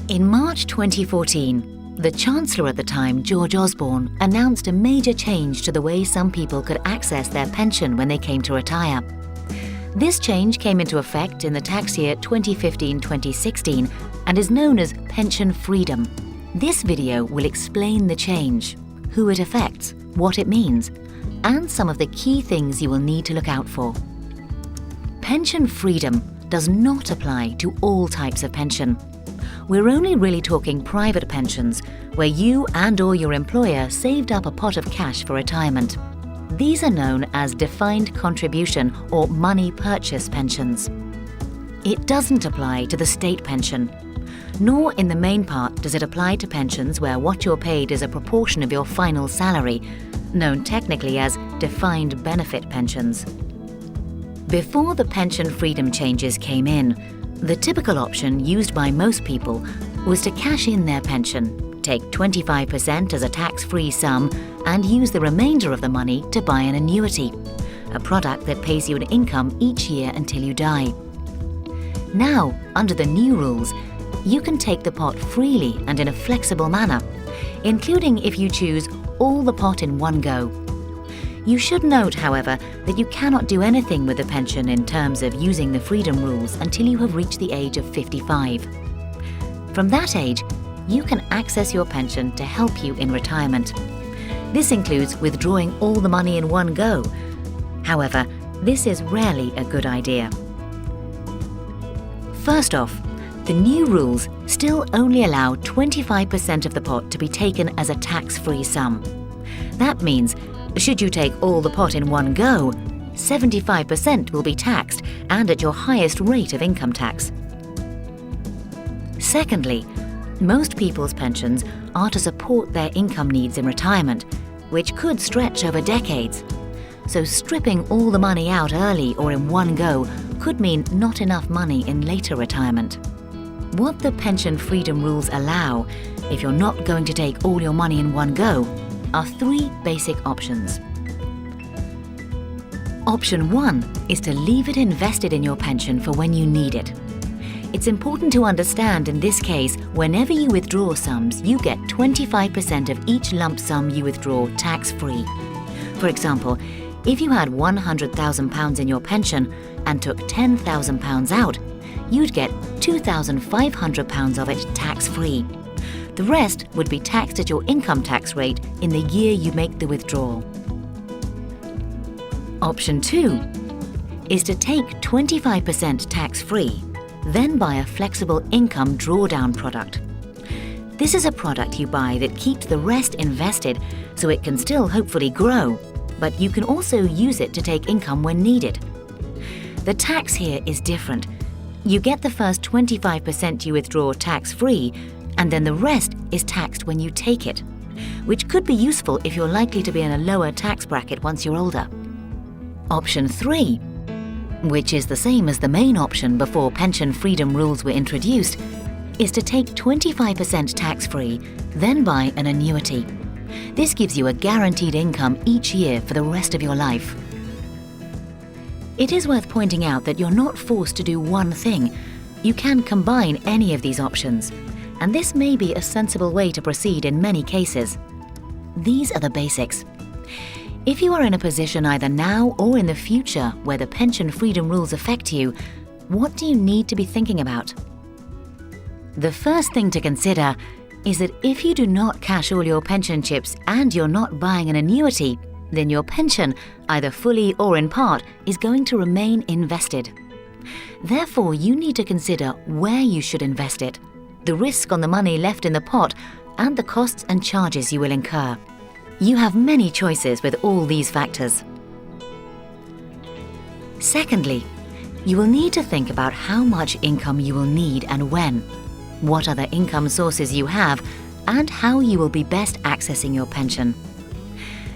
In March 2014, the Chancellor at the time, George Osborne, announced a major change to the way some people could access their pension when they came to retire. This change came into effect in the tax year 2015-2016 and is known as pension freedom. This video will explain the change, who it affects, what it means, and some of the key things you will need to look out for. Pension freedom does not apply to all types of pension. We're only really talking private pensions, where you and/or your employer saved up a pot of cash for retirement. These are known as defined contribution or money purchase pensions. It doesn't apply to the state pension, nor in the main part does it apply to pensions where what you're paid is a proportion of your final salary, known technically as defined benefit pensions. Before the pension freedom changes came in, the typical option used by most people was to cash in their pension, take 25% as a tax-free sum, and use the remainder of the money to buy an annuity, a product that pays you an income each year until you die. Now, under the new rules, you can take the pot freely and in a flexible manner, including if you choose all the pot in one go. You should note, however, that you cannot do anything with the pension in terms of using the freedom rules until you have reached the age of 55. From that age, you can access your pension to help you in retirement. This includes withdrawing all the money in one go. However, this is rarely a good idea. First off, the new rules still only allow 25% of the pot to be taken as a tax-free sum. That means, should you take all the pot in one go, 75% will be taxed and at your highest rate of income tax. Secondly, most people's pensions are to support their income needs in retirement, which could stretch over decades. So stripping all the money out early or in one go could mean not enough money in later retirement. What the pension freedom rules allow, if you're not going to take all your money in one go, are three basic options. Option 1 is to leave it invested in your pension for when you need it. It's important to understand in this case, whenever you withdraw sums, you get 25% of each lump sum you withdraw tax-free. For example, if you had £100,000 in your pension and took £10,000 out, you'd get £2,500 of it tax-free. The rest would be taxed at your income tax rate in the year you make the withdrawal. Option 2 is to take 25% tax-free, then buy a flexible income drawdown product. This is a product you buy that keeps the rest invested so it can still hopefully grow, but you can also use it to take income when needed. The tax here is different. You get the first 25% you withdraw tax-free, and then the rest is taxed when you take it, which could be useful if you're likely to be in a lower tax bracket once you're older. Option 3, which is the same as the main option before pension freedom rules were introduced, is to take 25% tax-free, then buy an annuity. This gives you a guaranteed income each year for the rest of your life. It is worth pointing out that you're not forced to do one thing. You can combine any of these options, and this may be a sensible way to proceed in many cases. These are the basics. If you are in a position either now or in the future where the pension freedom rules affect you, what do you need to be thinking about? The first thing to consider is that if you do not cash all your pension chips and you're not buying an annuity, then your pension, either fully or in part, is going to remain invested. Therefore, you need to consider where you should invest it, the risk on the money left in the pot, and the costs and charges you will incur. You have many choices with all these factors. Secondly, you will need to think about how much income you will need and when, what other income sources you have, and how you will be best accessing your pension.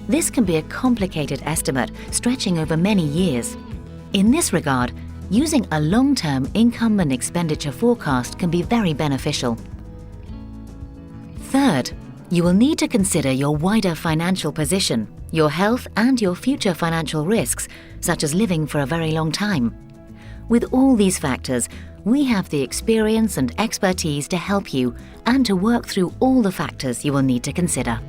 This can be a complicated estimate stretching over many years. In this regard, using a long-term income and expenditure forecast can be very beneficial. Third, you will need to consider your wider financial position, your health, and your future financial risks, such as living for a very long time. With all these factors, We have the experience and expertise to help you and to work through all the factors you will need to consider.